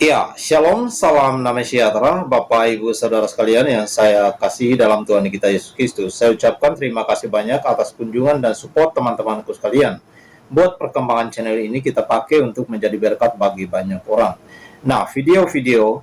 Ya, Shalom, salam damai sejahtera, Bapak, Ibu, Saudara sekalian yang saya kasihi dalam Tuhan kita Yesus Kristus. Saya ucapkan terima kasih banyak atas kunjungan dan support teman-temanku sekalian. Buat perkembangan channel ini kita pakai untuk menjadi berkat bagi banyak orang. Nah, video-video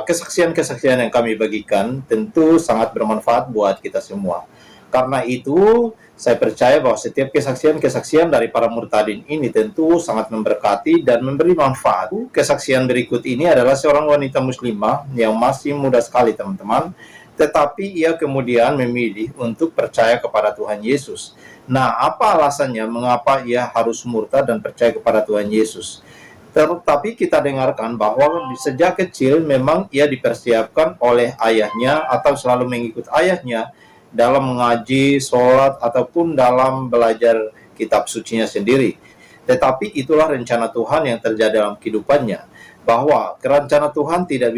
kesaksian-kesaksian yang kami bagikan tentu sangat bermanfaat buat kita semua. Karena itu, saya percaya bahwa setiap kesaksian-kesaksian dari para murtadin ini tentu sangat memberkati dan memberi manfaat. Kesaksian berikut ini adalah seorang wanita muslimah yang masih muda sekali, teman-teman. Tetapi ia kemudian memilih untuk percaya kepada Tuhan Yesus. Nah, apa alasannya mengapa ia harus murtad dan percaya kepada Tuhan Yesus? Tetapi kita dengarkan bahwa sejak kecil memang ia dipersiapkan oleh ayahnya atau selalu mengikut ayahnya dalam mengaji, sholat, ataupun dalam belajar kitab sucinya sendiri. Tetapi itulah rencana Tuhan yang terjadi dalam kehidupannya, bahwa rencana Tuhan tidak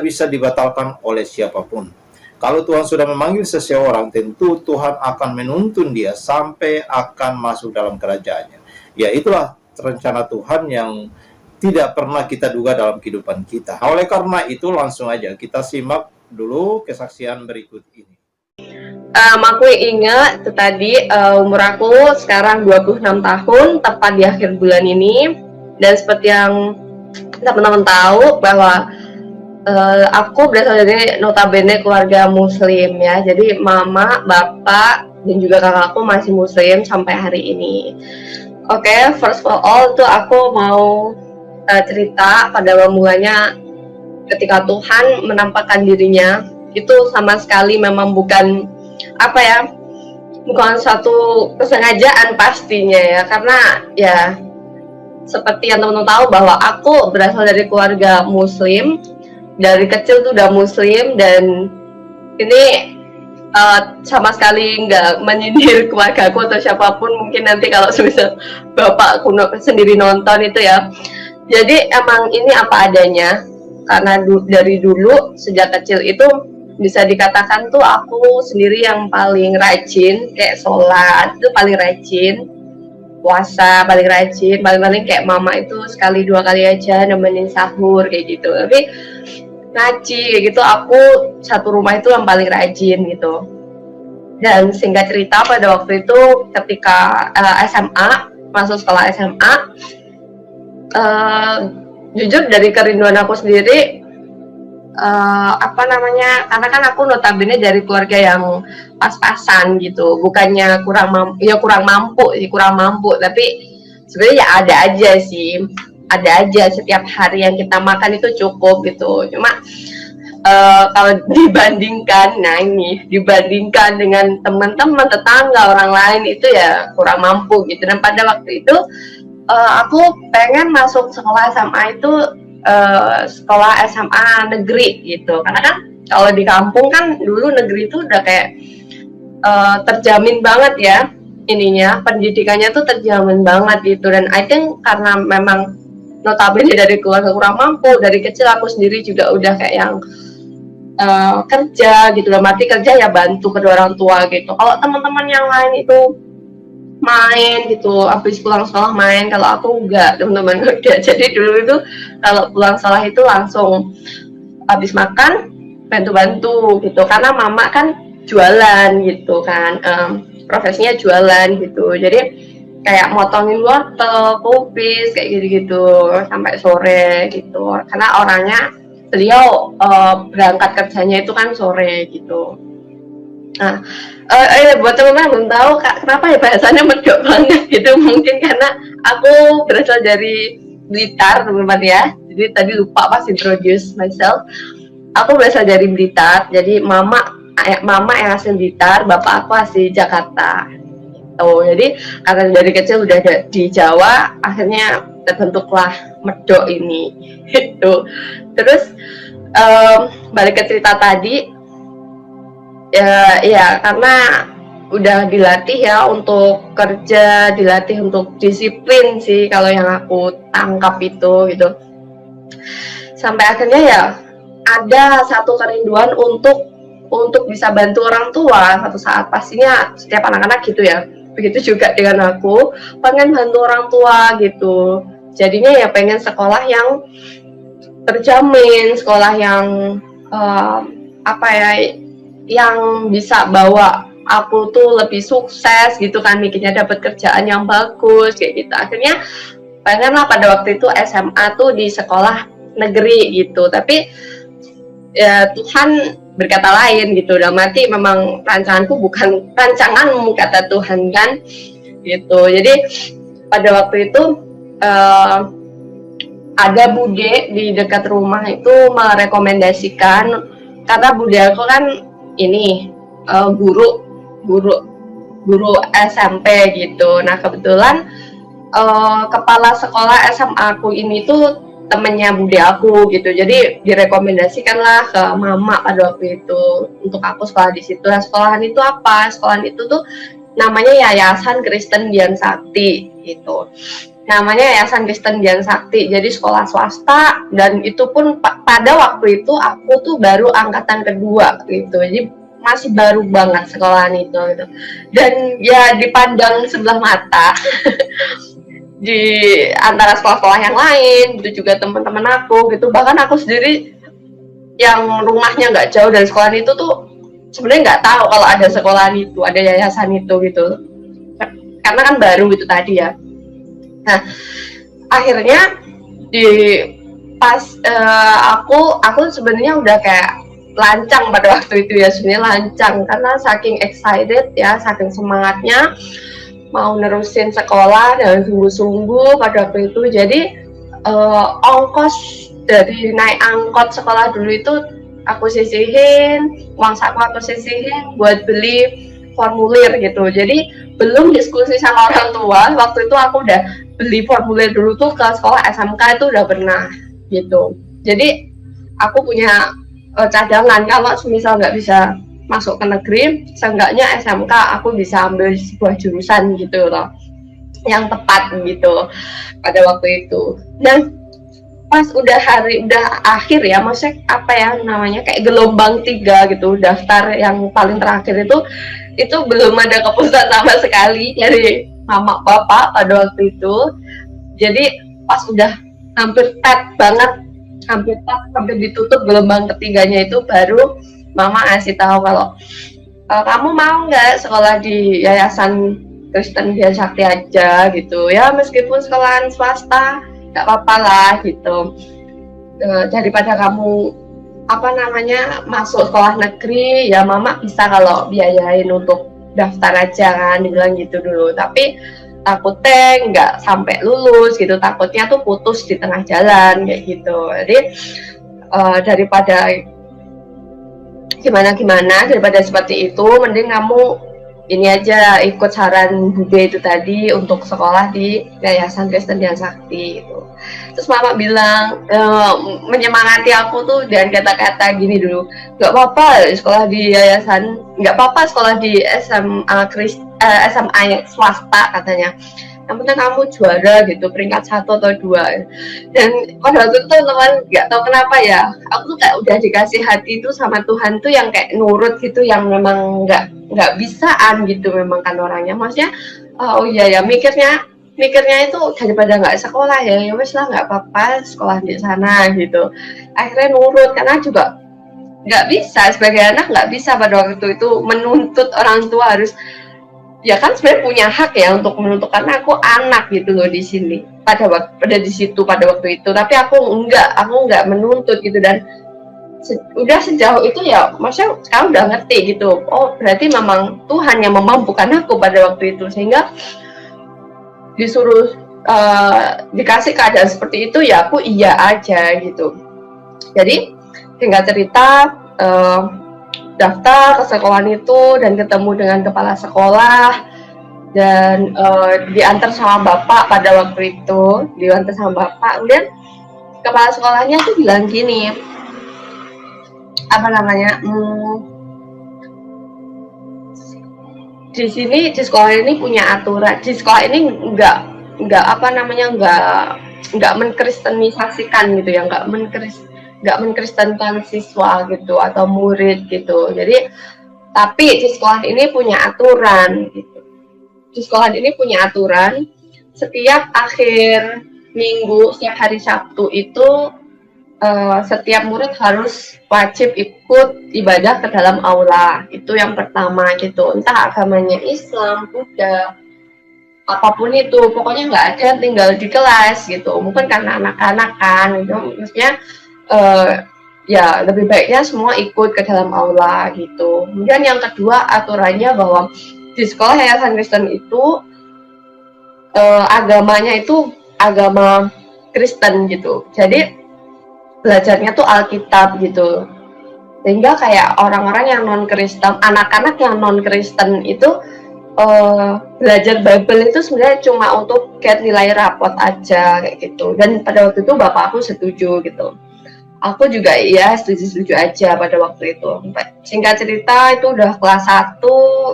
bisa dibatalkan oleh siapapun. Kalau Tuhan sudah memanggil seseorang, tentu Tuhan akan menuntun dia sampai akan masuk dalam kerajaannya. Ya, itulah rencana Tuhan yang tidak pernah kita duga dalam kehidupan kita. Oleh karena itu, langsung aja kita simak dulu kesaksian berikut ini. Aku ingat itu tadi umur aku sekarang 26 tahun, tepat di akhir bulan ini. Dan seperti yang teman-teman tahu bahwa aku berasal dari notabene keluarga muslim ya. Jadi mama, bapak, dan juga kakakku masih muslim sampai hari ini. Oke, first of all tuh aku mau cerita pada mulanya ketika Tuhan menampakkan dirinya. Itu sama sekali memang bukan satu kesengajaan pastinya ya, karena ya seperti yang teman-teman tahu bahwa aku berasal dari keluarga muslim, dari kecil tuh udah muslim, dan ini sama sekali nggak menyindir keluargaku atau siapapun. Mungkin nanti kalau misal bapakku sendiri nonton itu ya, jadi emang ini apa adanya, karena dari dulu sejak kecil itu bisa dikatakan tuh aku sendiri yang paling rajin, kayak sholat itu paling rajin, puasa paling rajin, paling kayak mama itu sekali dua kali aja nemenin sahur kayak gitu. Tapi ngaji kayak gitu aku satu rumah itu yang paling rajin gitu. Dan singkat cerita pada waktu itu ketika SMA, masuk sekolah SMA, jujur dari kerinduan aku sendiri, karena kan aku notabene dari keluarga yang pas-pasan gitu, bukannya kurang mampu, tapi sebenarnya ya ada aja setiap hari yang kita makan itu cukup gitu. Cuma kalau dibandingkan dengan teman-teman, tetangga, orang lain itu ya kurang mampu gitu. Dan pada waktu itu aku pengen masuk sekolah SMA itu sekolah SMA negeri gitu, karena kan kalau di kampung kan dulu negeri itu udah kayak terjamin banget ya ininya, pendidikannya tuh terjamin banget gitu. Dan I think karena memang notabene dari keluarga kurang mampu, dari kecil aku sendiri juga udah kayak yang kerja gitu, dalam arti kerja ya bantu kedua orang tua gitu. Kalau teman-teman yang lain itu main gitu, habis pulang sekolah main, kalau aku enggak, teman-teman udah. Jadi dulu itu kalau pulang sekolah itu langsung habis makan bantu-bantu gitu, karena mama kan jualan gitu kan, profesinya jualan gitu. Jadi kayak motongin wortel, kubis kayak gitu-gitu sampai sore gitu, karena orangnya beliau berangkat kerjanya itu kan sore gitu. Nah, buat teman-teman belum tahu kenapa ya bahasanya medok banget gitu, mungkin karena aku berasal dari Blitar, teman-teman ya. Jadi tadi lupa pas introduce myself. Aku berasal dari Blitar, jadi mama yang asli Blitar, bapak aku asli Jakarta. Jadi karena dari kecil udah ada di Jawa, akhirnya terbentuklah medok ini gitu. Terus balik ke cerita tadi, ya karena udah dilatih ya untuk kerja, dilatih untuk disiplin sih kalau yang aku tangkap itu gitu. Sampai akhirnya ya ada satu kerinduan untuk bisa bantu orang tua satu saat. Pastinya setiap anak-anak gitu ya, begitu juga dengan aku, pengen bantu orang tua gitu. Jadinya ya pengen sekolah yang terjamin, sekolah yang apa ya, yang bisa bawa aku tuh lebih sukses gitu kan, mikirnya dapat kerjaan yang bagus kayak gitu. Akhirnya pengen lah pada waktu itu SMA tuh di sekolah negeri gitu, tapi ya Tuhan berkata lain gitu, udah mati memang rancanganku bukan rancanganmu kata Tuhan kan gitu. Jadi pada waktu itu ada bude di dekat rumah itu merekomendasikan, karena bude aku kan ini guru SMP gitu. Nah kebetulan kepala sekolah SMA aku ini tuh temennya bude aku gitu, jadi direkomendasikanlah ke mama pada waktu itu untuk aku sekolah di situ. Nah sekolahan itu apa? Sekolahan itu tuh namanya Yayasan Kristen Dian Sakti gitu. Namanya Yayasan Kristen Dian Sakti, jadi sekolah swasta, dan itu pun pada waktu itu aku tuh baru angkatan kedua gitu, jadi masih baru banget sekolahan itu gitu. Dan ya dipandang sebelah mata di antara sekolah-sekolah yang lain itu juga teman-teman aku gitu, bahkan aku sendiri yang rumahnya nggak jauh dari sekolahan itu tuh sebenarnya nggak tahu kalau ada sekolahan itu, ada yayasan itu gitu, karena kan baru itu tadi ya. Nah akhirnya di pas aku sebenarnya udah kayak lancang pada waktu itu ya, sebenarnya lancang karena saking excited ya, saking semangatnya mau nerusin sekolah dan sungguh-sungguh pada waktu itu. Jadi ongkos dari naik angkot sekolah dulu itu aku sisihin, uang saku aku sisihin buat beli formulir gitu. Jadi belum diskusi sama orang tua, waktu itu aku udah beli formulir dulu tuh ke sekolah SMK itu udah pernah gitu. Jadi aku punya cadangan kalau misal nggak bisa masuk ke negeri, seenggaknya SMK aku bisa ambil sebuah jurusan gitu loh yang tepat gitu pada waktu itu. Dan pas udah akhir ya, maksudnya apa ya namanya, kayak gelombang 3 gitu, daftar yang paling terakhir itu belum ada keputusan sama sekali dari mama bapak pada waktu itu. Jadi pas udah hampir ditutup gelombang ketiganya itu baru mama ngasih tahu kalau kamu mau nggak sekolah di Yayasan Kristen Dian Sakti aja gitu ya, meskipun sekolahan swasta nggak apa-apa lah gitu, daripada kamu masuk sekolah negeri ya mama bisa kalau biayain untuk daftar aja kan, dibilang gitu dulu. Tapi takutnya nggak sampai lulus gitu, takutnya tuh putus di tengah jalan kayak gitu. Jadi daripada gimana daripada seperti itu, mending kamu ini aja ikut saran bude itu tadi untuk sekolah di Yayasan Kristen Dian Sakti gitu. Terus mama bilang menyemangati aku tuh dengan kata-kata gini dulu, nggak apa-apa sekolah di yayasan, nggak apa-apa sekolah di SMA swasta katanya, yang penting kamu juara gitu, peringkat 1 atau 2. Dan pada waktu itu teman-teman nggak tahu kenapa ya, aku tuh kayak udah dikasih hati itu sama Tuhan tuh yang kayak nurut gitu, yang memang nggak bisaan gitu memang kan orangnya, maksudnya oh iya ya, mikirnya itu daripada nggak sekolah ya wes lah nggak apa-apa sekolah di sana gitu. Akhirnya nurut, karena juga nggak bisa, sebagai anak nggak bisa pada waktu itu menuntut orang tua harus, ya kan sebenarnya punya hak ya untuk menuntut, karena aku anak gitu loh di sini pada waktu itu, tapi aku nggak menuntut gitu. Dan udah sejauh itu ya, maksudnya sekarang udah ngerti gitu, oh berarti memang Tuhan yang memampukan aku pada waktu itu, sehingga disuruh dikasih keadaan seperti itu ya aku iya aja gitu. Jadi singkat cerita daftar ke sekolahan itu dan ketemu dengan kepala sekolah, dan diantar sama bapak pada waktu itu, kemudian kepala sekolahnya tuh bilang gini, di sini di sekolah ini punya aturan, di sekolah ini nggak mengkristenisasikan gitu ya, nggak mengkristenkan siswa gitu atau murid gitu. Jadi tapi di sekolah ini punya aturan gitu. Di sekolah ini punya aturan, setiap akhir minggu, setiap hari Sabtu itu setiap murid harus wajib ikut ibadah ke dalam aula. Itu yang pertama gitu. Entah agamanya Islam, Buddha, apapun itu, pokoknya nggak ada yang tinggal di kelas gitu. Mungkin karena anak-anak kan, gitu. Maksudnya ya lebih baiknya semua ikut ke dalam aula gitu. Kemudian yang kedua aturannya bahwa di sekolah Yayasan Kristen itu agamanya itu agama Kristen gitu. Jadi belajarnya tuh Alkitab gitu. Sehingga kayak orang-orang yang non Kristen, anak-anak yang non Kristen itu belajar Bible itu sebenarnya cuma untuk get nilai rapot aja kayak gitu. Dan pada waktu itu bapak aku setuju gitu. Aku juga iya setuju-setuju aja pada waktu itu. Singkat cerita itu udah kelas 1,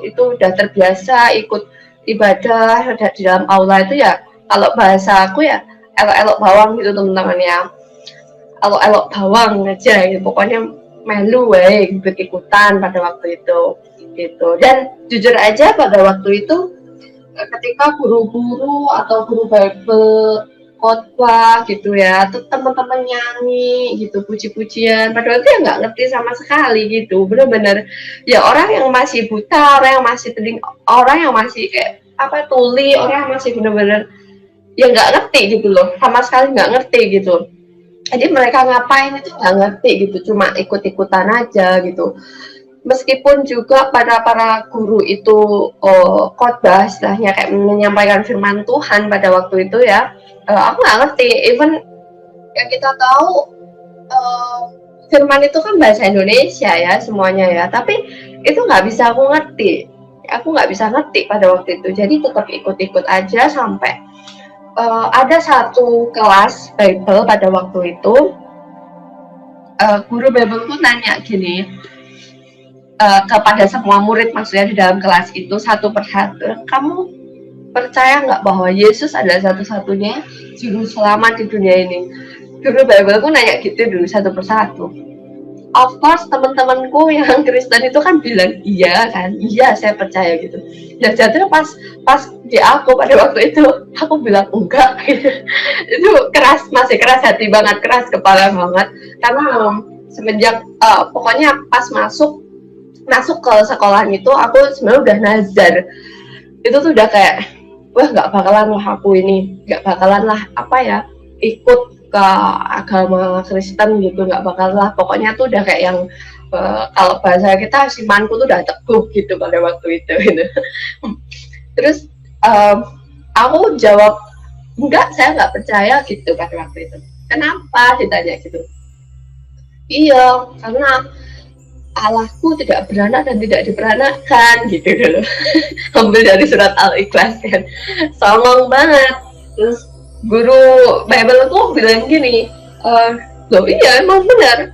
itu udah terbiasa ikut ibadah di dalam aula itu ya. Kalau bahasa aku ya elok-elok bawang gitu teman-teman ya. Elok-elok bawang aja gitu. Pokoknya melu ikut-ikutan pada waktu itu gitu. Dan jujur aja pada waktu itu ketika guru-guru atau guru Bible khotbah gitu ya, tuh teman-teman nyanyi gitu, puji-pujian, padahal dia nggak ngerti sama sekali gitu, bener-bener ya orang yang masih buta, orang yang masih teling, orang yang masih kayak apa tuli, orang yang masih bener-bener ya nggak ngerti gitu loh, sama sekali nggak ngerti gitu. Jadi mereka ngapain itu nggak ngerti gitu, cuma ikut-ikutan aja gitu. Meskipun juga para guru itu khotbah istilahnya kayak menyampaikan firman Tuhan pada waktu itu ya, aku nggak ngerti. Even yang kita tahu firman itu kan bahasa Indonesia ya semuanya ya, tapi itu nggak bisa aku ngerti. Aku nggak bisa ngerti pada waktu itu. Jadi tetap ikut-ikut aja sampai ada satu kelas Bible pada waktu itu. Guru Bible tuh nanya gini kepada semua murid, maksudnya di dalam kelas itu satu persatu, kamu percaya nggak bahwa Yesus adalah satu-satunya juru selamat di dunia ini? Guru Bible tuh nanya gitu dulu satu persatu. Of course teman-temanku yang Kristen itu kan bilang iya kan, iya saya percaya gitu. Ya jadinya pas di aku pada waktu itu aku bilang enggak gitu. Itu keras, masih keras hati banget, keras kepala banget karena semenjak pokoknya pas masuk ke sekolah itu aku sebenarnya udah nazar. Itu tuh udah kayak wah nggak bakalan lah aku ini, nggak bakalan lah apa ya ikut ke agama Kristen gitu, nggak bakal lah. Pokoknya tuh udah kayak yang kalau bahasa kita simanku tuh udah teguh gitu pada waktu itu gitu. Terus aku jawab enggak, saya nggak percaya gitu pada waktu itu. Kenapa ditanya gitu? Iya, karena Allahku tidak beranak dan tidak diperanakkan gitu dulu. Ambil dari surat Al-Ikhlas kan, songong banget. Terus guru Bible aku bilang gini, loh iya emang benar,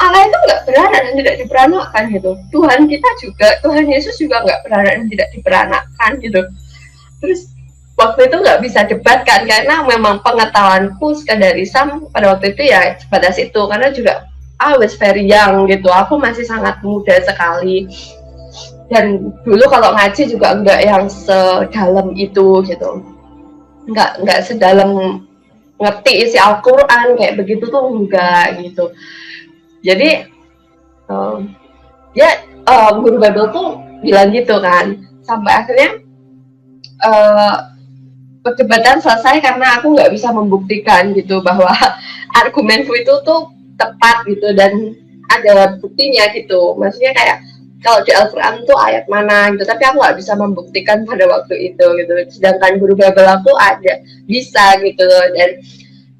Allah itu nggak beranak dan tidak diperanakkan gitu. Tuhan kita juga, Tuhan Yesus juga nggak beranak dan tidak diperanakkan gitu. Terus waktu itu nggak bisa debat kan, karena memang pengetahuanku sekadar Islam pada waktu itu ya sebatas itu, karena juga I was very young gitu, aku masih sangat muda sekali. Dan dulu kalau ngaji juga enggak yang sedalam itu gitu, enggak sedalam ngerti isi Al-Quran kayak begitu tuh enggak gitu. Jadi guru Bible tuh bilang gitu kan, sampai akhirnya perdebatan selesai karena aku nggak bisa membuktikan gitu bahwa argumenku itu tuh tepat gitu dan ada buktinya gitu. Maksudnya kayak kalau di Al-Quran tuh ayat mana gitu, tapi aku nggak bisa membuktikan pada waktu itu gitu. Sedangkan guru Bible aku ada, bisa gitu. Dan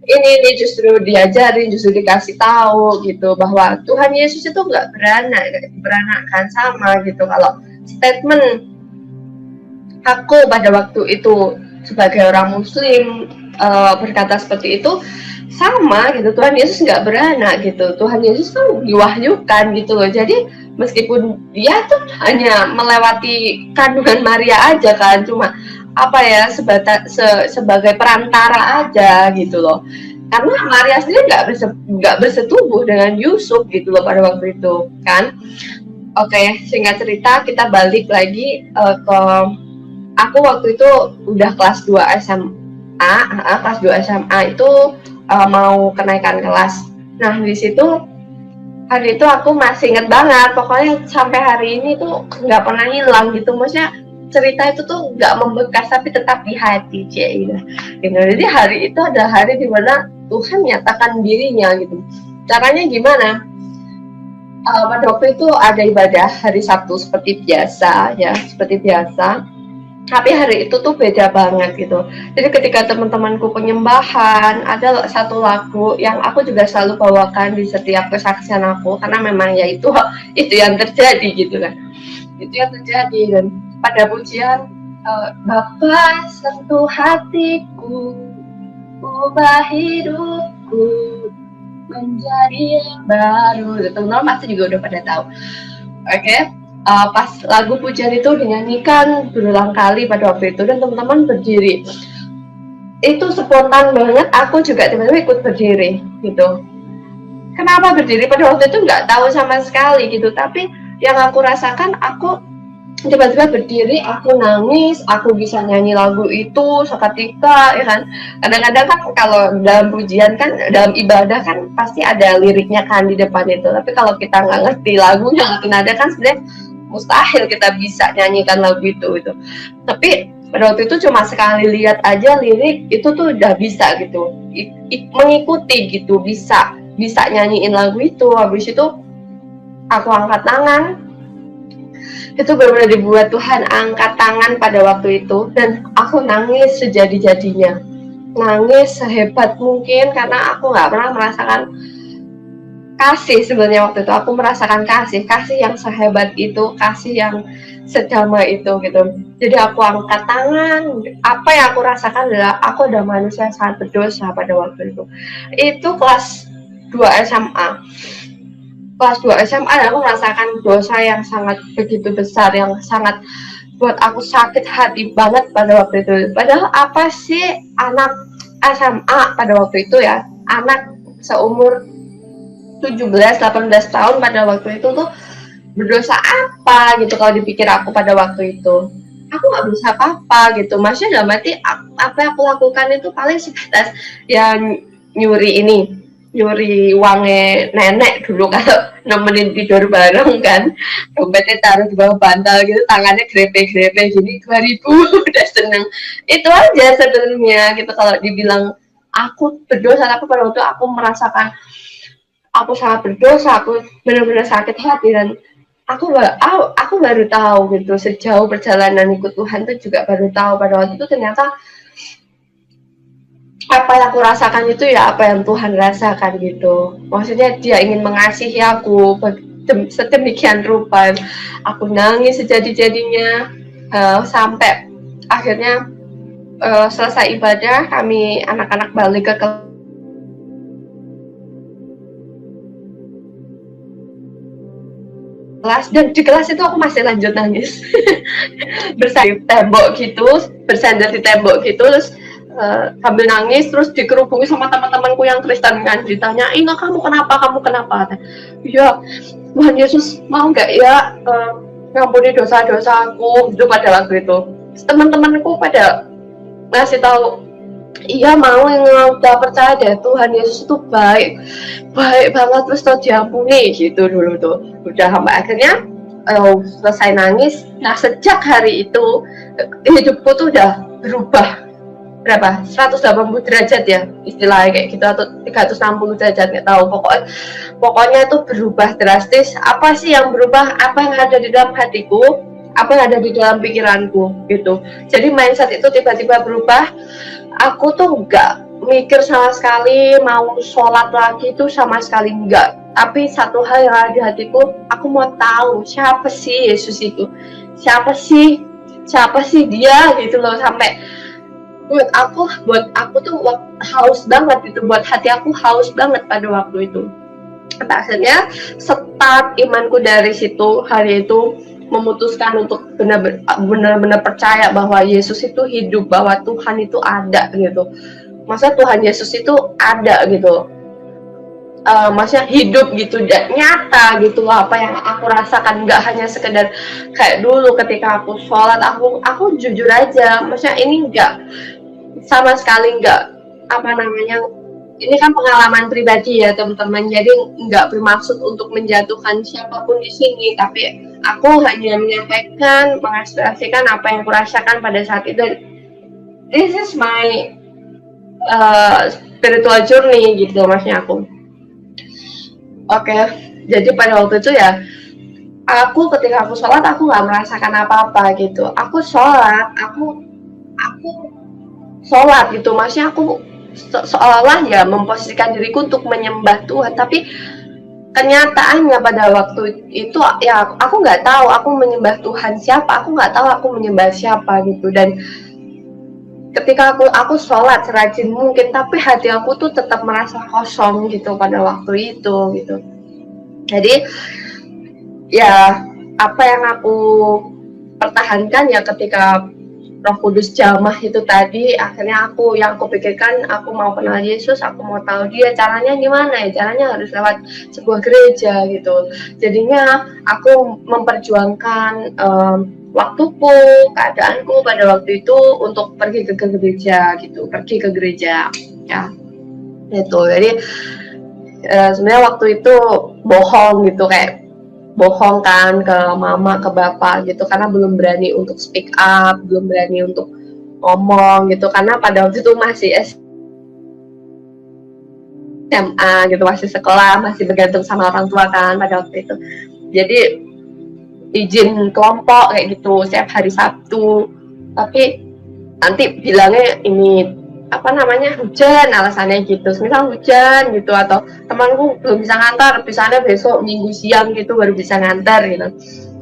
ini justru diajarin, justru dikasih tahu gitu bahwa Tuhan Yesus itu nggak beranakkan sama gitu. Kalau statement aku pada waktu itu sebagai orang Muslim berkata seperti itu sama gitu, Tuhan Yesus nggak beranak gitu. Tuhan Yesus kan diwahyukan gitu loh. Jadi meskipun dia tuh hanya melewati kandungan Maria aja kan, cuma apa ya sebagai perantara aja gitu loh. Karena Maria sendiri nggak bersetubuh dengan Yusuf gitu loh pada waktu itu kan. Oke, singkat cerita kita balik lagi ke aku waktu itu udah kelas 2 SMA. Kelas 2 SMA itu mau kenaikan kelas Nah di situ hari itu aku masih inget banget, pokoknya sampai hari ini tuh nggak pernah hilang gitu, maksudnya cerita itu tuh nggak membekas tapi tetap di hati gitu. Jadi hari itu adalah hari dimana Tuhan nyatakan dirinya gitu. Caranya gimana? Pada waktu itu ada ibadah hari Sabtu seperti biasa ya, seperti biasa. Tapi hari itu tuh beda banget gitu. Jadi ketika teman-temanku penyembahan, ada satu lagu yang aku juga selalu bawakan di setiap kesaksian aku, karena memang ya itu yang terjadi gitu kan. Itu yang terjadi. Dan pada pujian Bapa sentuh hatiku, ubah hidupku menjadi yang baru. Teman-teman pasti juga udah pada tahu. Oke. Pas lagu pujian itu dinyanyikan berulang kali pada waktu itu dan teman-teman berdiri, itu spontan banget, aku juga tiba-tiba ikut berdiri gitu. Kenapa berdiri? Pada waktu itu nggak tahu sama sekali gitu, tapi yang aku rasakan, aku tiba-tiba berdiri, aku nangis, aku bisa nyanyi lagu itu seketika ya kan. Kadang-kadang kan kalau dalam pujian kan, dalam ibadah kan pasti ada liriknya kan di depan itu, tapi kalau kita nggak ngerti lagunya, mungkin ada kan sebenarnya mustahil kita bisa nyanyikan lagu itu gitu. Tapi pada waktu itu cuma sekali lihat aja lirik itu tuh udah bisa gitu, mengikuti gitu, bisa nyanyiin lagu itu. Habis itu aku angkat tangan, itu benar-benar dibuat Tuhan angkat tangan pada waktu itu, dan aku nangis sejadi-jadinya, nangis sehebat mungkin karena aku nggak pernah merasakan kasih. Sebenarnya waktu itu aku merasakan kasih yang sehebat itu, kasih yang sedamai itu gitu. Jadi aku angkat tangan, apa yang aku rasakan adalah aku adalah manusia yang sangat berdosa pada waktu itu. Itu kelas 2 SMA. Kelas 2 SMA dan aku merasakan dosa yang sangat begitu besar, yang sangat buat aku sakit hati banget pada waktu itu. Padahal apa sih anak SMA pada waktu itu ya, anak seumur 17-18 tahun pada waktu itu tuh berdosa apa gitu kalau dipikir aku pada waktu itu. Aku nggak bisa apa-apa gitu. Maksudnya dalam arti apa yang aku lakukan itu paling sebatas yang nyuri uangnya nenek dulu kalau nemenin tidur bareng kan, dompetnya taruh di bawah bantal gitu, tangannya grepe-grepe gini, 2000 udah seneng. Itu aja sebenarnya gitu. Kalau dibilang aku berdosa, tapi pada waktu aku merasakan aku sangat berdosa, aku benar-benar sakit hati, dan aku baru tahu gitu, sejauh perjalanan ikut Tuhan tuh juga baru tahu pada waktu itu ternyata apa yang aku rasakan itu ya apa yang Tuhan rasakan gitu. Maksudnya Dia ingin mengasihi aku sedemikian rupa. Aku nangis sejadi-jadinya sampai akhirnya selesai ibadah, kami anak-anak balik ke kelas, dan di kelas itu aku masih lanjut nangis. Bersandar di tembok gitu, terus sambil nangis, terus dikerubungi sama teman-temanku yang Kristen kan, ditanyain, kamu kenapa? Ya Tuhan Yesus mau nggak ya ngampuni dosa-dosa aku itu pada waktu itu. Teman-temanku pada ngasih tahu, iya mau, yang udah percaya deh Tuhan Yesus itu baik banget, terus tuh diampuni gitu dulu tuh. Udah sampai akhirnya selesai nangis. Nah sejak hari itu hidupku tuh udah berubah berapa, 180 derajat ya istilahnya kayak gitu, atau 360 derajat nggak tahu, pokoknya itu berubah drastis. Apa sih yang berubah? Apa yang ada di dalam hatiku, apa yang ada di dalam pikiranku gitu. Jadi mindset itu tiba-tiba berubah. Aku tuh nggak mikir sama sekali mau sholat lagi, itu sama sekali enggak. Tapi satu hal yang ada di hatiku, aku mau tahu siapa sih Yesus itu, siapa sih Dia gitu loh. Sampai buat aku tuh haus banget gitu, buat hati aku haus banget pada waktu itu. Akhirnya start imanku dari situ, hari itu memutuskan untuk benar-benar percaya bahwa Yesus itu hidup, bahwa Tuhan itu ada gitu. Maksudnya Tuhan Yesus itu ada gitu, maksudnya hidup gitu, dan nyata gitu loh. Apa yang aku rasakan nggak hanya sekedar kayak dulu ketika aku sholat, aku jujur aja, maksudnya ini nggak sama sekali nggak ini kan pengalaman pribadi ya teman-teman, jadi nggak bermaksud untuk menjatuhkan siapapun di sini, tapi aku hanya menyampaikan, mengekspresikan apa yang kurasakan pada saat itu. This is my spiritual journey gitu maksudnya aku. Oke, jadi pada waktu itu ya, aku ketika aku sholat aku nggak merasakan apa-apa gitu. Aku sholat, aku sholat gitu, maksudnya aku seolah-olah ya memposisikan diriku untuk menyembah Tuhan, tapi kenyataannya pada waktu itu ya aku nggak tahu aku menyembah Tuhan siapa, aku nggak tahu aku menyembah siapa gitu. Dan ketika aku sholat serajin mungkin, tapi hati aku tuh tetap merasa kosong gitu pada waktu itu gitu. Jadi ya apa yang aku pertahankan ya ketika Roh Kudus jamah itu tadi, akhirnya aku pikirkan aku mau kenal Yesus, aku mau tahu dia caranya gimana ya, caranya harus lewat sebuah gereja gitu. Jadinya aku memperjuangkan waktuku, keadaanku pada waktu itu untuk pergi ke gereja gitu, ya itu. Jadi sebenarnya waktu itu bohong gitu, kayak bohong kan ke mama, ke bapak gitu, karena belum berani untuk speak up, belum berani untuk ngomong gitu, karena pada waktu itu masih SMA gitu, masih sekolah, masih bergantung sama orang tua kan pada waktu itu. Jadi izin kelompok kayak gitu setiap hari Sabtu, tapi nanti bilangnya ini apa namanya hujan, alasannya gitu, misal hujan gitu, atau temanku belum bisa ngantar, misalnya besok minggu siang gitu baru bisa ngantar gitu.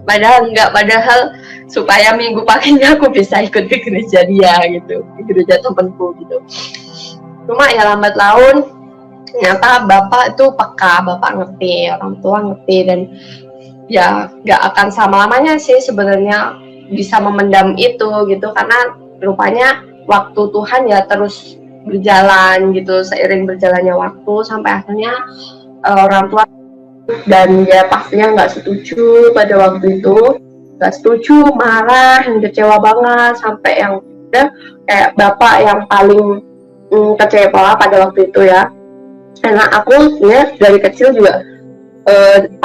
Padahal enggak, padahal supaya minggu paginya aku bisa ikut ke gereja dia gitu, ke gereja temanku gitu. Cuma ya lambat laun ternyata bapak itu peka, bapak ngerti, orang tua ngerti, dan ya nggak akan selama-lamanya sih sebenarnya bisa memendam itu gitu, karena rupanya waktu Tuhan ya terus berjalan gitu, seiring berjalannya waktu sampai akhirnya orang tua dan ya pastinya nggak setuju pada waktu itu, nggak setuju, marah, kecewa banget, sampai yang udah kayak bapak yang paling kecewa pada waktu itu ya, karena aku ya dari kecil juga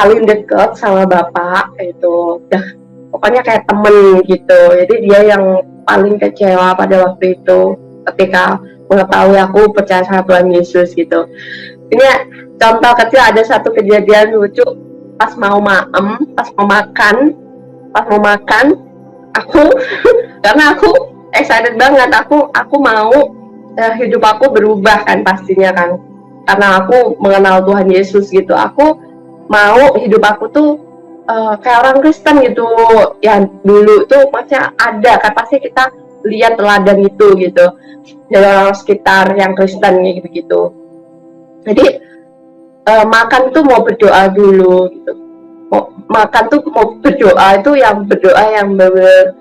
paling deket sama bapak itu, udah pokoknya kayak temen gitu. Jadi dia yang paling kecewa pada waktu itu ketika mengetahui aku percaya sama Tuhan Yesus gitu. Ini contoh kecil, ada satu kejadian lucu pas mau makan aku karena aku excited banget, aku mau hidup aku berubah kan pastinya kan, karena aku mengenal Tuhan Yesus gitu. Aku mau hidup aku tuh kayak orang Kristen gitu, yang dulu tuh maksudnya ada kan, pasti kita lihat teladan itu gitu dari orang sekitar yang Kristen gitu. Jadi makan tuh mau berdoa dulu gitu, makan tuh mau berdoa, itu yang berdoa yang bener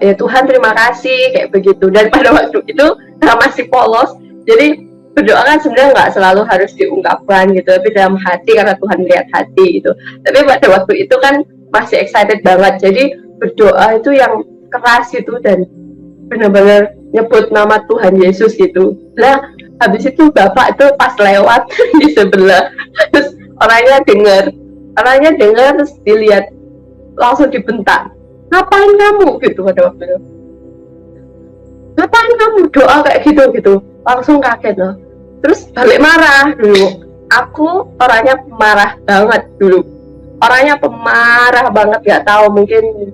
ya Tuhan terima kasih kayak begitu. Dan pada waktu itu masih polos, jadi berdoa kan sebenarnya nggak selalu harus diungkapkan gitu, tapi dalam hati karena Tuhan lihat hati gitu. Tapi pada waktu itu kan masih excited banget, jadi berdoa itu yang keras itu dan benar-benar nyebut nama Tuhan Yesus gitu. Nah habis itu bapak itu pas lewat di sebelah, terus orangnya dengar terus dilihat, langsung dibentak, ngapain kamu gitu pada waktu itu, ngapain kamu doa kayak gitu, langsung kaget loh. Terus balik marah dulu. Aku orangnya pemarah banget dulu. Orangnya pemarah banget, gak tahu mungkin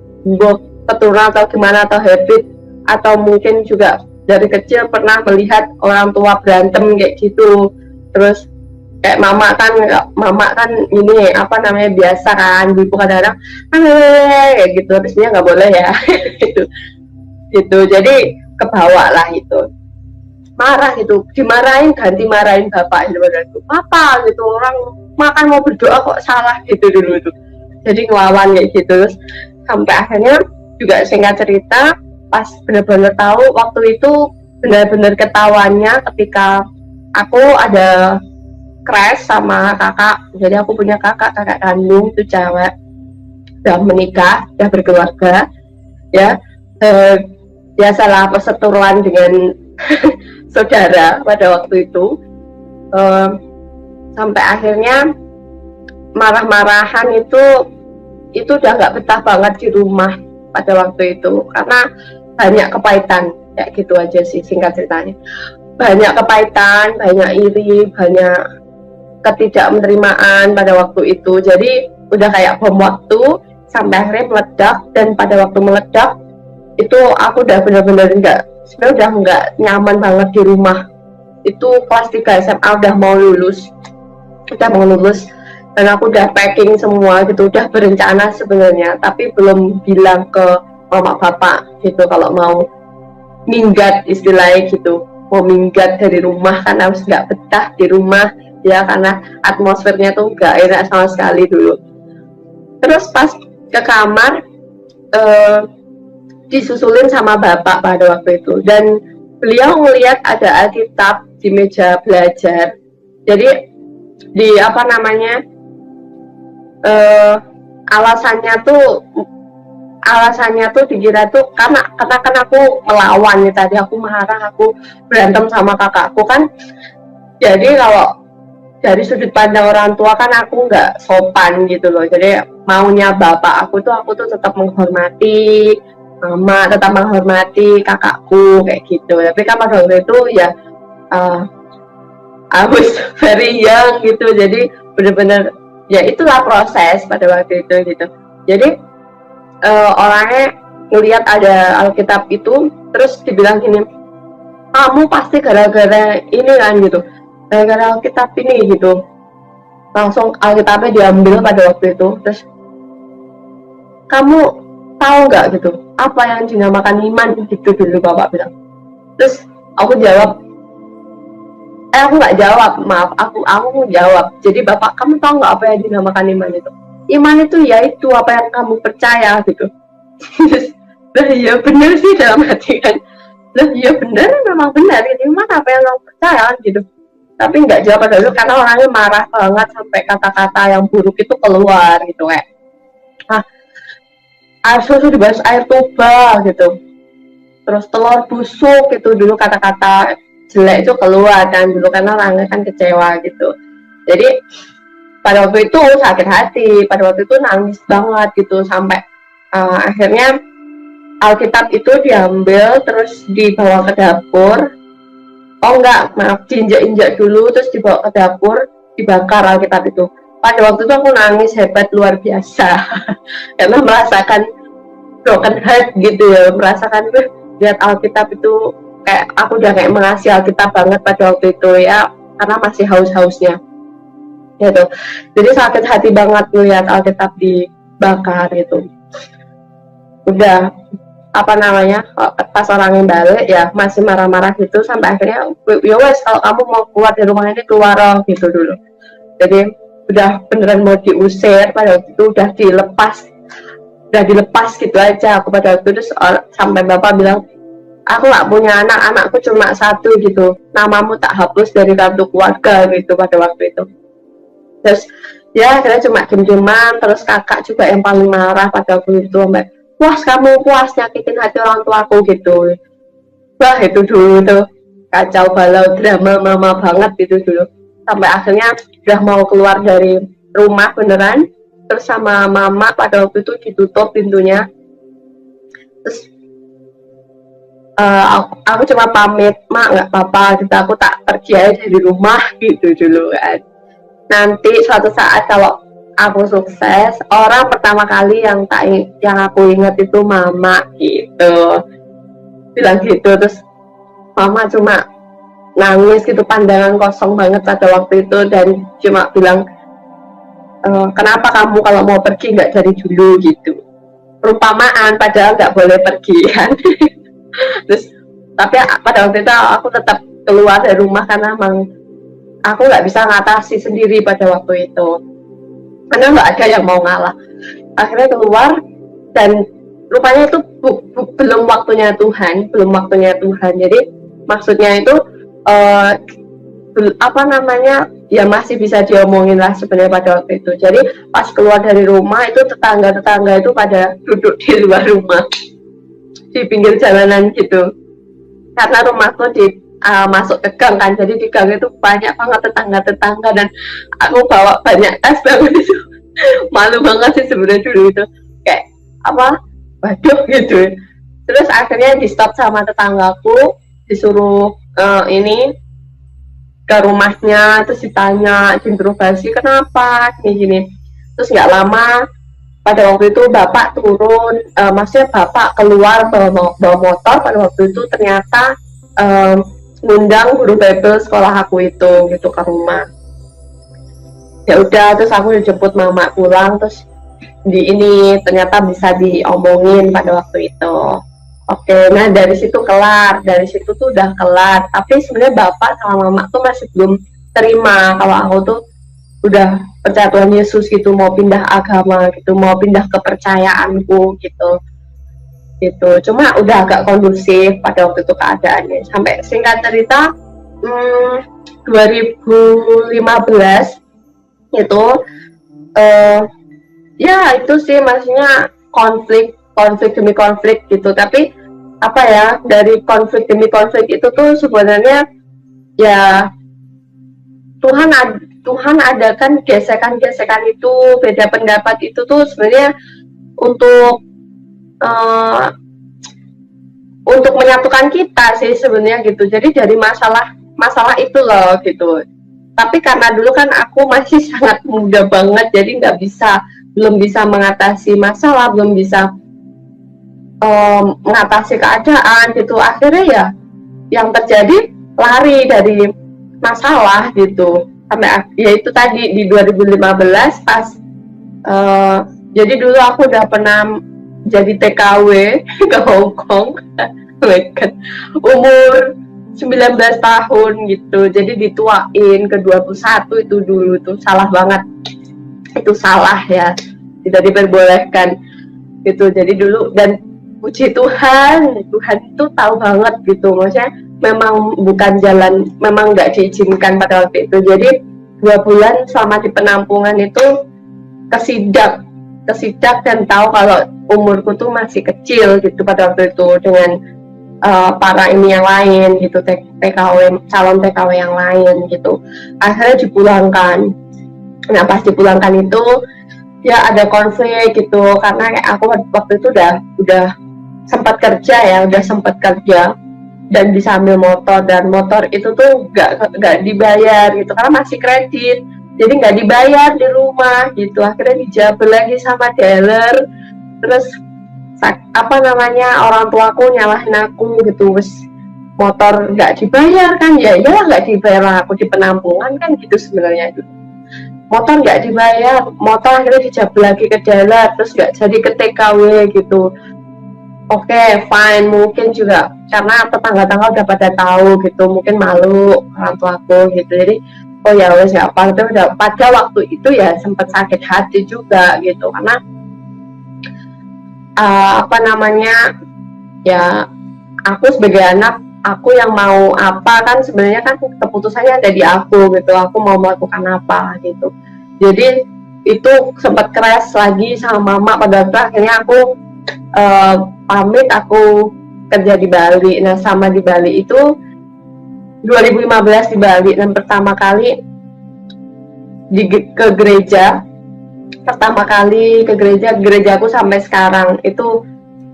keturunan atau gimana, atau habit, atau mungkin juga dari kecil pernah melihat orang tua berantem kayak gitu. Terus kayak mama kan ini apa namanya biasa kan, ibu kadang-kadang kayak gitu, harusnya nggak boleh ya gitu. Jadi kebawa lah itu, marah gitu, dimarahin, ganti marahin bapak itu, apa gitu, orang makan mau berdoa kok salah gitu dulu itu. Jadi ngelawan kayak gitu. Terus sampai akhirnya juga singkat cerita, pas benar-benar tahu waktu itu, benar-benar ketahuannya ketika aku ada crash sama kakak. Jadi aku punya kakak kandung itu cewek, udah menikah, udah berkeluarga ya, biasalah perseteruan dengan saudara pada waktu itu. Eh, sampai akhirnya marah-marahan itu udah nggak betah banget di rumah pada waktu itu, karena banyak kepahitan, kayak gitu aja sih singkat ceritanya. Banyak kepahitan, banyak iri, banyak ketidakmenerimaan pada waktu itu. Jadi udah kayak bom waktu sampai akhirnya meledak. Dan pada waktu meledak itu aku udah benar-benar sebenarnya udah nggak nyaman banget di rumah. Itu kelas 3 SMA udah mau lulus dan aku udah packing semua gitu, udah berencana sebenarnya, tapi belum bilang ke mama bapak gitu kalau mau minggat istilahnya gitu, mau minggat dari rumah karena harus nggak betah di rumah ya, karena atmosfernya tuh nggak enak sama sekali dulu. Terus pas ke kamar disusulin sama bapak pada waktu itu, dan beliau ngelihat ada Alkitab di meja belajar. Jadi di apa namanya, alasannya tuh dikira tuh karena kan aku melawan nih tadi, aku marah, aku berantem sama kakakku kan. Jadi kalau dari sudut pandang orang tua kan aku nggak sopan gitu loh. Jadi maunya bapak aku tuh tetap menghormati mama, tetap menghormati kakakku kayak gitu. Tapi kan pada waktu itu ya I was very young gitu, jadi bener-bener ya itulah proses pada waktu itu gitu. Jadi orangnya ngelihat ada Alkitab itu, terus dibilang gini, kamu pasti gara-gara ini kan gitu, gara-gara Alkitab ini gitu. Langsung Alkitabnya diambil pada waktu itu. Terus kamu tahu nggak gitu apa yang dinamakan iman gitu dulu bapak bilang. Terus aku jawab, aku nggak jawab, maaf, aku jawab. Jadi bapak, kamu tahu nggak apa yang dinamakan iman itu? Iman itu yaitu apa yang kamu percaya gitu. Nah ya benar sih dalam hati kan. Nah ya benar, memang benar, ini iman apa yang kamu percaya gitu. Tapi nggak jawab dulu karena orangnya marah banget sampai kata-kata yang buruk itu keluar gitu kayak, air susu dibahas air tuba gitu. Terus telur busuk gitu dulu, kata-kata jelek itu keluar kan dulu karena orangnya kan kecewa gitu. Jadi pada waktu itu sakit hati, pada waktu itu nangis banget gitu, sampai akhirnya Alkitab itu diambil terus dibawa ke dapur. Oh enggak, maaf, diinjak-injak dulu terus dibawa ke dapur, dibakar Alkitab itu. Pada waktu itu aku nangis hebat luar biasa karena merasakan broken heart gitu ya, merasakan lihat Alkitab itu kayak aku udah kayak mengasihi Alkitab banget pada waktu itu ya, karena masih haus-hausnya gitu. Jadi sakit hati banget melihat Alkitab dibakar gitu. Udah apa namanya, pas orang yang balik ya masih marah-marah gitu, sampai akhirnya ya wes kalau kamu mau keluar dari rumah ini keluar gitu dulu. Jadi udah beneran mau diusir, pada waktu itu udah dilepas gitu aja aku pada waktu itu. Sampai bapak bilang, aku nggak punya anak, anakku cuma satu gitu, namamu tak hapus dari kartu keluarga gitu pada waktu itu. Terus ya akhirnya cuma diem-dieman. Terus kakak juga yang paling marah pada waktu itu, sampai puas kamu, puas nyakitin hati orang tuaku gitu. Wah itu dulu tuh kacau balau, drama mama banget itu dulu. Sampai akhirnya udah mau keluar dari rumah beneran, terus sama mama pada waktu itu ditutup pintunya. Terus aku cuma pamit, mak nggak apa-apa gitu, aku tak pergi aja dari rumah gitu dulu kan. Nanti suatu saat kalau aku sukses, orang pertama kali yang aku ingat itu mama gitu, bilang gitu. Terus mama cuma nangis gitu, pandangan kosong banget pada waktu itu, dan cuma bilang, kenapa kamu kalau mau pergi nggak dari dulu gitu, perumpamaan padahal nggak boleh pergi kan. Terus tapi pada waktu itu aku tetap keluar dari rumah karena emang aku nggak bisa ngatasi sendiri pada waktu itu, karena nggak ada yang mau ngalah. Akhirnya keluar, dan rupanya itu belum waktunya Tuhan. Jadi maksudnya itu apa namanya ya masih bisa diomongin lah sebenarnya pada waktu itu. Jadi pas keluar dari rumah itu tetangga itu pada duduk di luar rumah di pinggir jalanan gitu, karena rumahku di masuk ke gang kan, jadi di gang itu banyak banget tetangga-tetangga dan aku bawa banyak tas banget itu. Malu banget sih sebenarnya dulu itu, kayak apa, waduh gitu. Terus akhirnya di stop sama tetanggaku, disuruh ini ke rumahnya, terus ditanya, diinterogasi kenapa kayak gini. Terus nggak lama pada waktu itu bapak turun, maksudnya bapak keluar bawa motor, pada waktu itu ternyata ngundang guru Bible sekolah aku itu gitu ke rumah. Ya udah, terus aku dijemput mama pulang, terus di ini ternyata bisa diomongin pada waktu itu. Oke, nah dari situ kelar, dari situ tuh udah kelar. Tapi sebenarnya bapak sama mama tuh masih belum terima kalau aku tuh udah percaya Tuhan Yesus gitu, mau pindah agama gitu, mau pindah kepercayaanku gitu. Cuma udah agak kondusif pada waktu itu keadaannya. Sampai singkat cerita 2015 itu ya itu sih maksudnya konflik demi konflik gitu. Tapi apa ya, dari konflik demi konflik itu tuh sebenarnya ya Tuhan adakan gesekan-gesekan itu, beda pendapat itu tuh sebenarnya untuk menyatukan kita sih sebenarnya gitu. Jadi dari masalah itu loh gitu. Tapi karena dulu kan aku masih sangat muda banget, jadi belum bisa mengatasi masalah, belum bisa mengatasi keadaan gitu. Akhirnya ya yang terjadi lari dari masalah gitu. Sampai ya itu tadi di 2015 pas jadi dulu aku udah pernah jadi TKW ke Hong Kong. Umur 19 tahun gitu. Jadi dituain ke 21 itu dulu tuh salah banget. Itu salah ya. Tidak diperbolehkan gitu. Jadi dulu, dan puji Tuhan itu tahu banget gitu, maksudnya memang bukan jalan, memang nggak diizinkan pada waktu itu. Jadi 2 bulan selama di penampungan itu kesidak dan tahu kalau umurku tuh masih kecil gitu pada waktu itu dengan para ini yang lain gitu, calon TKW yang lain gitu. Akhirnya dipulangkan. Nah pas dipulangkan itu ya ada konflik gitu, karena kayak aku waktu itu udah sempat kerja dan bisa ambil motor, dan motor itu tuh nggak dibayar gitu karena masih kredit, jadi nggak dibayar di rumah gitu. Akhirnya dijabel lagi sama dealer, terus orang tuaku nyalahin aku gitu, wes motor nggak dibayar kan, ya nggak dibayar, aku di penampungan kan gitu sebenarnya. Motor nggak dibayar, motor akhirnya dijabel lagi ke dealer, terus nggak jadi ke TKW gitu. Oke, fine, mungkin juga karena tetangga-tetangga udah pada tahu gitu, mungkin malu orang tuaku gitu. Jadi oh ya wes nggak apa, itu udah. Pada waktu itu ya sempat sakit hati juga gitu, karena ya aku sebagai anak, aku yang mau apa kan, sebenarnya kan keputusannya ada di aku gitu, aku mau melakukan apa gitu. Jadi itu sempat keras lagi sama mama. Pada waktu akhirnya aku pamit, aku kerja di Bali. Nah sama di Bali itu 2015 di Bali, dan pertama kali ke gereja, gerejaku sampai sekarang itu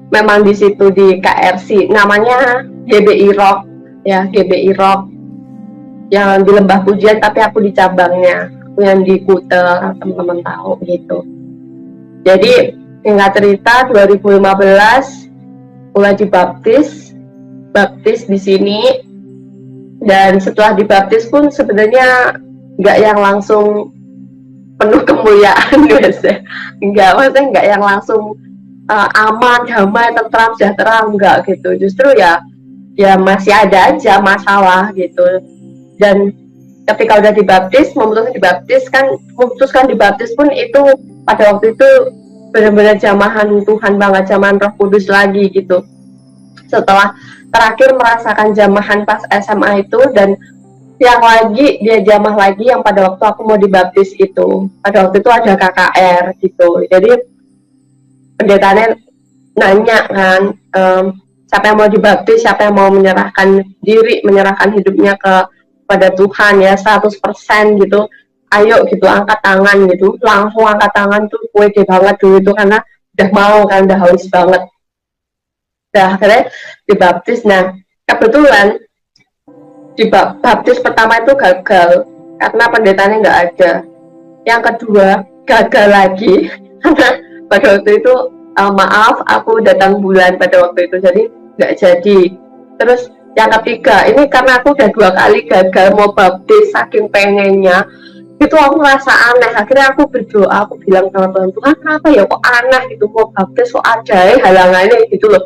memang di situ di KRC, namanya GBI Rock ya, GBI Rock yang di Lembah Pujian, tapi aku di cabangnya, aku yang di Kutel, teman-teman tahu gitu. Jadi singkat cerita 2015 mulai dibaptis di sini, dan setelah dibaptis pun sebenarnya nggak yang langsung penuh kemuliaan biasa, maksudnya nggak yang langsung aman, damai, tentram, sejahtera, enggak gitu. Justru ya masih ada aja masalah gitu. Dan ketika udah memutuskan dibaptis pun itu pada waktu itu benar-benar jamahan Tuhan banget, jamahan Roh Kudus lagi gitu. Setelah terakhir merasakan jamahan pas SMA itu, dan yang lagi dia jamah lagi yang pada waktu aku mau dibaptis itu, pada waktu itu ada KKR gitu. Jadi pendetanya nanya kan, siapa yang mau dibaptis, siapa yang mau menyerahkan diri, menyerahkan hidupnya kepada Tuhan ya 100% gitu, ayo gitu angkat tangan gitu, langsung angkat tangan tuh pede banget dulu itu karena udah mau kan, udah haus banget. Nah akhirnya dibaptis. Nah kebetulan dibaptis pertama itu gagal karena pendetanya nggak ada. Yang kedua gagal lagi karena pada waktu itu maaf aku datang bulan pada waktu itu jadi nggak jadi. Terus yang ketiga ini karena aku udah 2 kali gagal mau baptis saking pengennya itu aku merasa aneh. Akhirnya aku berdoa, aku bilang sama Tuhan, Tuhan kenapa ya kok aneh gitu mau baptis kok ada halangannya gitu loh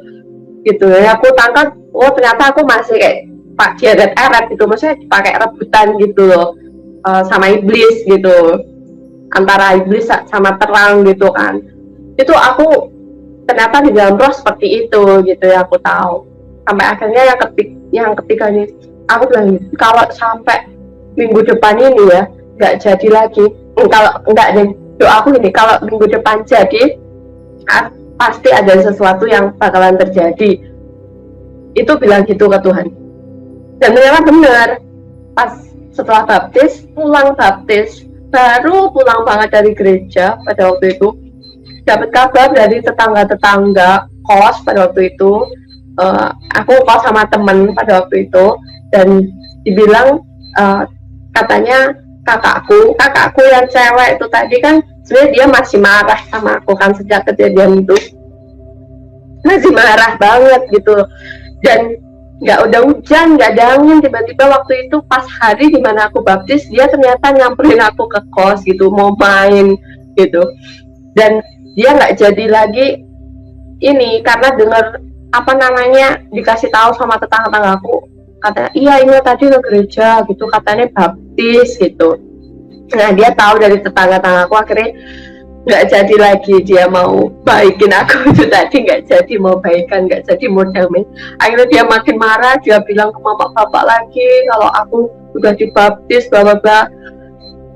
gitu ya. Aku tangkap oh ternyata aku masih kayak pak dieret-eret gitu, maksudnya pakai rebutan gitu loh sama iblis gitu, antara iblis sama terang gitu kan. Itu aku ternyata di dalam roh seperti itu gitu ya, aku tahu. Sampai akhirnya yang ketiga ini aku bilang kalau sampai minggu depan ini ya nggak jadi lagi, kalau enggak deh, doa aku gini, kalau minggu depan jadi pasti ada sesuatu yang bakalan terjadi. Itu bilang gitu ke Tuhan. Dan ternyata benar, pas setelah baptis, pulang baptis, baru pulang banget dari gereja pada waktu itu, dapat kabar dari tetangga-tetangga kos pada waktu itu. Aku kos sama temen pada waktu itu, dan dibilang katanya kakakku yang cewek itu tadi kan sebenarnya dia masih marah sama aku kan sejak kejadian itu, masih marah banget gitu. Dan nggak udah hujan, nggak ada angin, tiba-tiba waktu itu pas hari dimana aku baptis dia ternyata nyamperin aku ke kos gitu, mau main gitu. Dan dia nggak jadi lagi ini karena dengar apa namanya dikasih tahu sama tetangga-tetanggaku, katanya iya ini tadi ke gereja gitu, katanya baptis gitu. Nah dia tahu dari tetangga-tetanggaku, akhirnya nggak jadi lagi dia mau baikin aku itu tadi, nggak jadi mau baikan, nggak jadi mau damai. Akhirnya dia makin marah, dia bilang ke mama bapak lagi kalau aku udah dibaptis bla bla bla.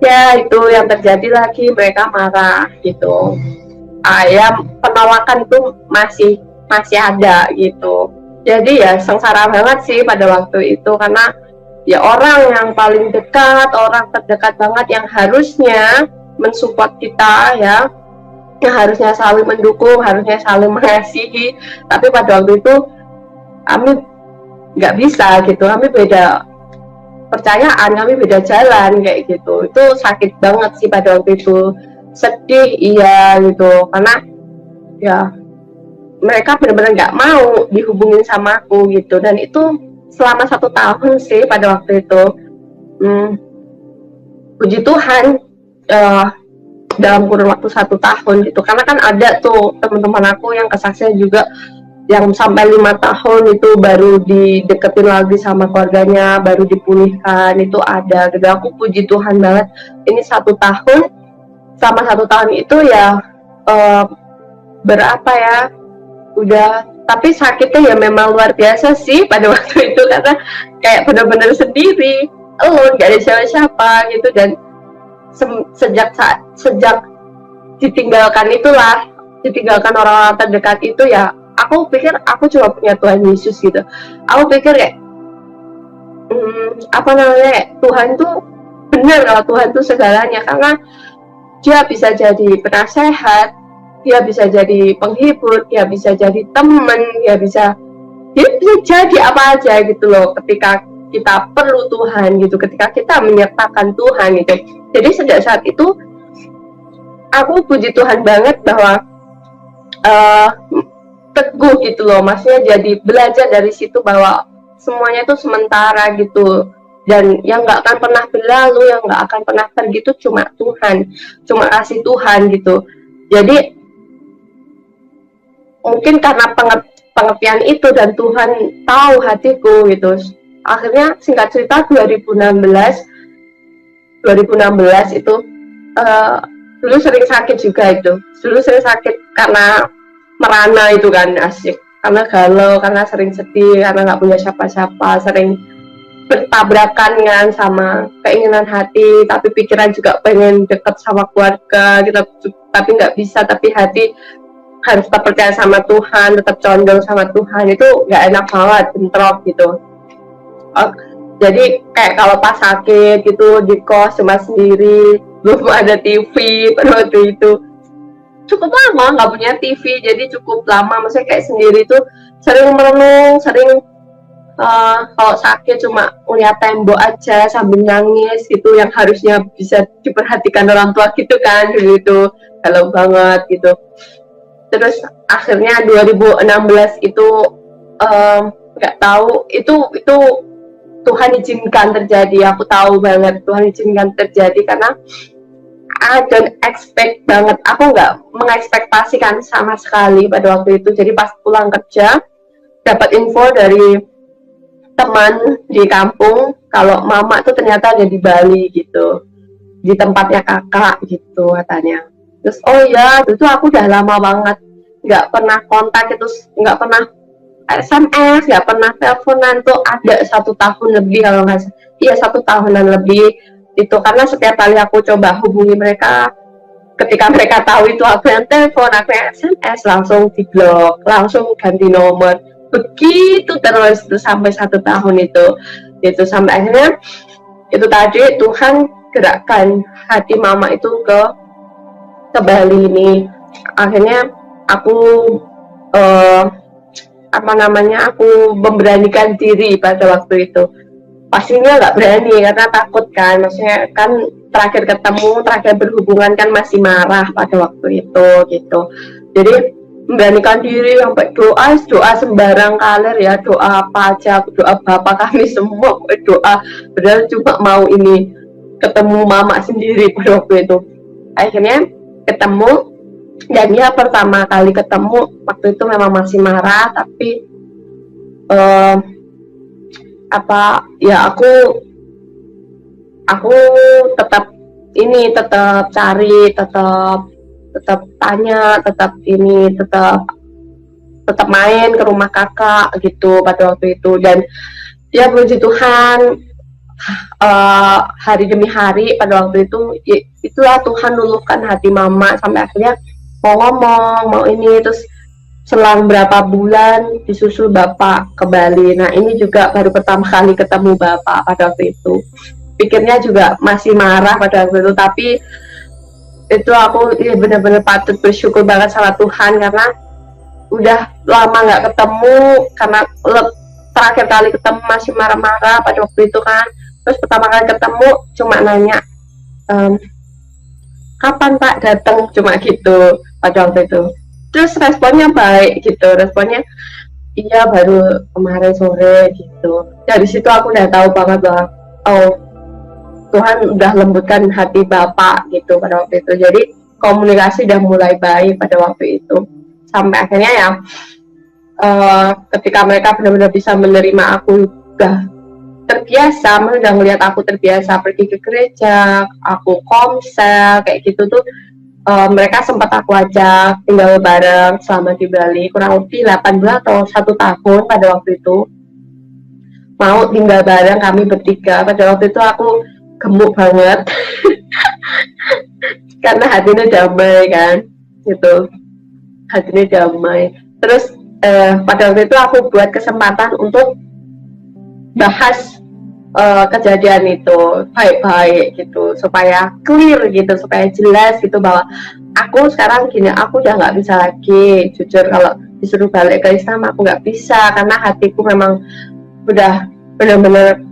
Ya itu yang terjadi lagi, mereka marah gitu. Ya penolakan itu masih ada gitu. Jadi ya sengsara banget sih pada waktu itu, karena ya orang yang paling dekat, orang terdekat banget yang harusnya mensupport kita ya, yang harusnya saling mendukung, harusnya saling mengasihi, tapi pada waktu itu kami nggak bisa gitu, kami beda percayaan, kami beda jalan kayak gitu. Itu sakit banget sih pada waktu itu, sedih iya gitu, karena ya mereka benar-benar nggak mau dihubungin sama aku gitu. Dan itu selama 1 tahun sih pada waktu itu. Puji Tuhan dalam kurun waktu 1 tahun gitu, karena kan ada tuh teman-teman aku yang kesaksian juga yang sampai 5 tahun itu baru dideketin lagi sama keluarganya, baru dipulihkan, itu ada gitu. Aku puji Tuhan banget, ini 1 tahun, sama 1 tahun itu ya berapa ya udah, tapi sakitnya ya memang luar biasa sih pada waktu itu, karena kayak benar-benar sendiri, alone, gak ada siapa-siapa gitu. Dan sejak ditinggalkan itulah, ditinggalkan orang-orang terdekat itu ya, aku pikir aku cuma punya Tuhan Yesus gitu. Aku pikir kayak apa namanya, Tuhan tuh benar, kalau Tuhan tuh segalanya, karena dia bisa jadi penasehat, dia bisa jadi penghibur, dia bisa jadi teman, dia bisa jadi apa aja gitu loh ketika kita perlu Tuhan gitu, ketika kita menyertakan Tuhan gitu. Jadi sejak saat itu aku puji Tuhan banget bahwa teguh gitu loh, maksudnya jadi belajar dari situ bahwa semuanya itu sementara gitu, dan yang nggak akan pernah berlalu, yang nggak akan pernah pergi itu cuma Tuhan, cuma kasih Tuhan gitu. Jadi mungkin karena pengertian itu dan Tuhan tahu hatiku gitu, akhirnya singkat cerita 2016 itu dulu sering sakit juga itu, dulu sering sakit karena merana itu kan, asik, karena galau, karena sering sedih, karena nggak punya siapa-siapa, sering bertabrakan kan sama keinginan hati, tapi pikiran juga pengen deket sama keluarga gitu, tapi nggak bisa, tapi hati harus tetap percaya sama Tuhan, tetap condong sama Tuhan, itu nggak enak banget, bentrok gitu. Jadi kayak kalau pas sakit gitu di kos cuma sendiri, belum ada TV pada waktu itu, cukup lama nggak punya TV, jadi cukup lama, maksudnya kayak sendiri tuh sering merenung, sering kalau sakit cuma ngeliat tembok aja sambil nangis gitu, yang harusnya bisa diperhatikan orang tua gitu kan, dulu itu galau banget gitu. Terus akhirnya 2016 itu nggak tahu itu Tuhan izinkan terjadi, aku tahu banget Tuhan izinkan terjadi karena I don't expect banget, aku nggak mengekspektasikan sama sekali pada waktu itu. Jadi pas pulang kerja dapat info dari teman di kampung kalau mama tuh ternyata ada di Bali gitu, di tempatnya kakak gitu katanya. Terus oh ya, itu aku udah lama banget nggak pernah kontak, itu nggak pernah SMS, nggak pernah teleponan tuh ada 1 tahun lebih kalau nggak, iya 1 tahunan lebih itu, karena setiap kali aku coba hubungi mereka, ketika mereka tahu itu aku yang telepon, aku yang SMS, langsung diblok, langsung ganti nomor, begitu terus tuh sampai 1 tahun itu sampai akhirnya itu tadi Tuhan gerakkan hati mama itu ke Bali ini. Akhirnya aku aku memberanikan diri pada waktu itu. Pastinya nggak berani karena takut kan, maksudnya kan terakhir ketemu, terakhir berhubungan kan masih marah pada waktu itu gitu. Jadi memberanikan diri sampai doa sembarang kalir ya, doa apa aja, doa bapak kami semua, doa padahal cuma mau ini ketemu mama sendiri pada waktu itu. Akhirnya ketemu, dan ya pertama kali ketemu waktu itu memang masih marah, tapi aku tetap cari, tetap tanya, tetap main ke rumah kakak gitu pada waktu itu. Dan ya puji Tuhan, hari demi hari pada waktu itu itulah Tuhan luluhkan hati mama sampai akhirnya mau ngomong, mau ini. Terus selang berapa bulan disusul bapak ke Bali. Nah ini juga baru pertama kali ketemu bapak pada waktu itu. Pikirnya juga masih marah pada waktu itu, tapi itu aku ya benar-benar patut bersyukur banget sama Tuhan karena udah lama nggak ketemu, karena terakhir kali ketemu masih marah-marah pada waktu itu kan. Terus pertama kali ketemu cuma nanya, kapan Pak datang, cuma gitu pada waktu itu. Terus responnya baik gitu, responnya iya baru kemarin sore gitu. Dari situ aku udah tahu banget bahwa oh Tuhan udah lembutkan hati bapak gitu pada waktu itu. Jadi komunikasi udah mulai baik pada waktu itu. Sampai akhirnya ya ketika mereka benar-benar bisa menerima aku, udah terbiasa, udah ngelihat aku terbiasa pergi ke gereja, aku komsel kayak gitu tuh. Mereka sempat aku ajak tinggal bareng selama di Bali kurang lebih 8 bulan atau 1 tahun pada waktu itu, mau tinggal bareng kami bertiga. Pada waktu itu aku gemuk banget karena hatinya damai kan gitu, hatinya damai. Terus pada waktu itu aku buat kesempatan untuk bahas kejadian itu baik-baik gitu, supaya clear gitu, supaya jelas gitu bahwa aku sekarang gini, aku udah nggak bisa lagi jujur kalau disuruh balik ke Islam, aku nggak bisa karena hatiku memang udah benar-benar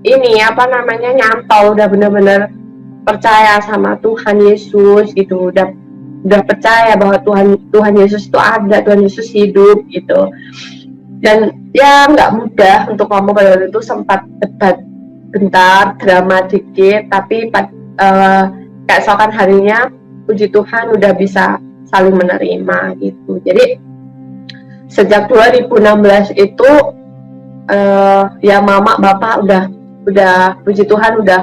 ini nyantol, udah benar-benar percaya sama Tuhan Yesus gitu, udah percaya bahwa Tuhan Yesus itu ada, Tuhan Yesus hidup gitu. Dan ya nggak mudah untuk ngomong pada waktu itu, sempat debat bentar, drama dikit, tapi keesokan harinya puji Tuhan udah bisa saling menerima gitu. Jadi sejak 2016 itu ya mama bapak udah puji Tuhan udah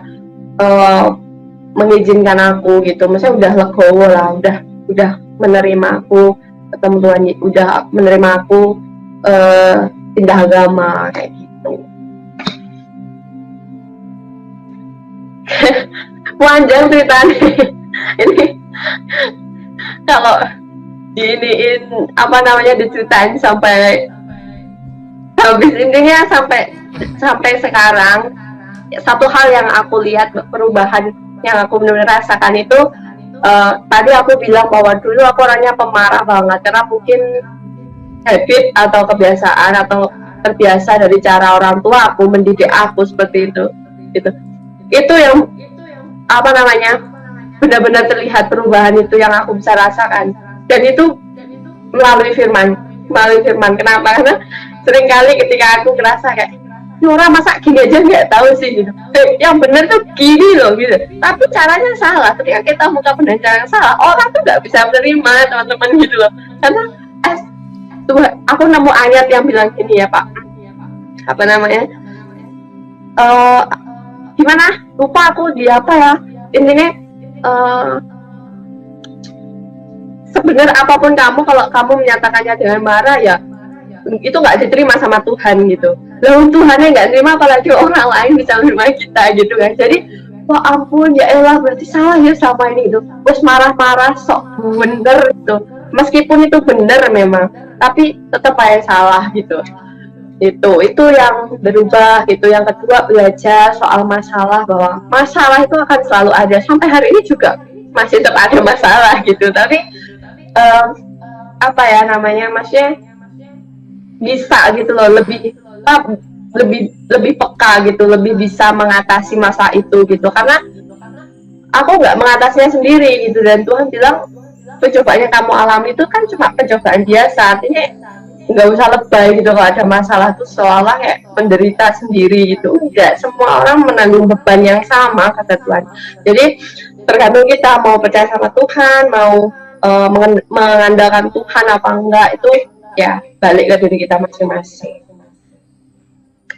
mengizinkan aku gitu, maksudnya udah legowo lah, udah menerima aku ketemu Tuhan, udah menerima aku pindah agama kayak gitu. Panjang ceritanya ini. diiniin apa namanya diceritain sampai habis, intinya sampai sampai sekarang. Satu hal yang aku lihat perubahan yang aku benar-benar rasakan itu, tadi aku bilang bahwa dulu aku orangnya pemarah banget karena mungkin habit atau kebiasaan atau terbiasa dari cara orang tua aku mendidik aku seperti itu gitu. Itu yang apa namanya benar-benar terlihat perubahan itu yang aku bisa rasakan, dan itu melalui firman. Kenapa? Karena seringkali ketika aku ngerasa kayak orang masa gini aja nggak tahu sih gitu, yang bener tuh gini loh gitu, tapi caranya salah. Ketika kita buka dengan cara yang salah, orang tuh nggak bisa menerima, teman-teman, gitu loh. Karena tuh aku nemu ayat yang bilang gini ya Pak, apa namanya, gimana lupa aku di apa ya, intinya sebenarnya apapun kamu, kalau kamu menyatakannya dengan marah ya itu nggak diterima sama Tuhan gitu. Lalu Tuhannya nggak terima, apalagi orang lain bisa menerima kita gitu kan. Jadi wah ampun, ya elah, berarti salah ya sama ini gitu. Terus marah-marah sok bener gitu. Meskipun itu bener memang, tapi tetap aja salah gitu. Itu yang berubah gitu. Yang kedua, belajar soal masalah, bahwa masalah itu akan selalu ada. Sampai hari ini juga masih tetap ada masalah gitu. Tapi apa ya namanya, maksudnya bisa gitu loh, lebih peka gitu, lebih bisa mengatasi masa itu gitu. Karena aku nggak mengatasinya sendiri gitu, dan Tuhan bilang pencobaan yang kamu alami itu kan cuma pencobaan biasa. Artinya nggak usah lebay gitu kalau ada masalah tuh seolah kayak penderita sendiri gitu. Enggak, semua orang menanggung beban yang sama, kata Tuhan. Jadi tergantung kita mau percaya sama Tuhan, mau mengandalkan Tuhan apa enggak, itu ya balik ke diri kita masing-masing.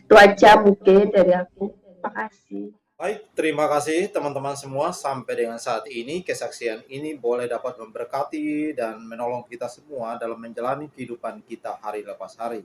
Itu aja mungkin dari aku. Makasih. Baik, terima kasih teman-teman semua. Sampai dengan saat ini, kesaksian ini boleh dapat memberkati dan menolong kita semua dalam menjalani kehidupan kita hari lepas hari.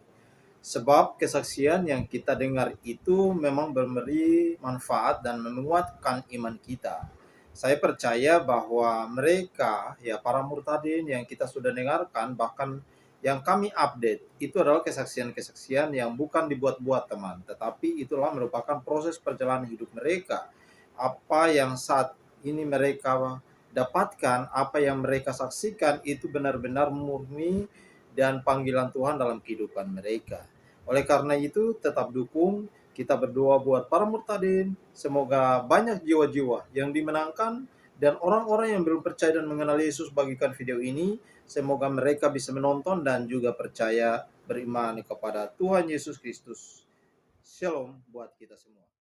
Sebab kesaksian yang kita dengar itu memang memberi manfaat dan menguatkan iman kita. Saya percaya bahwa mereka, ya para murtadin yang kita sudah dengarkan, bahkan yang kami update, itu adalah kesaksian-kesaksian yang bukan dibuat-buat teman, tetapi itulah merupakan proses perjalanan hidup mereka. Apa yang saat ini mereka dapatkan, apa yang mereka saksikan, itu benar-benar murni dan panggilan Tuhan dalam kehidupan mereka. Oleh karena itu, tetap dukung, kita berdoa buat para murtadin, semoga banyak jiwa-jiwa yang dimenangkan, dan orang-orang yang belum percaya dan mengenal Yesus bagikan video ini, semoga mereka bisa menonton dan juga percaya, beriman kepada Tuhan Yesus Kristus. Shalom buat kita semua.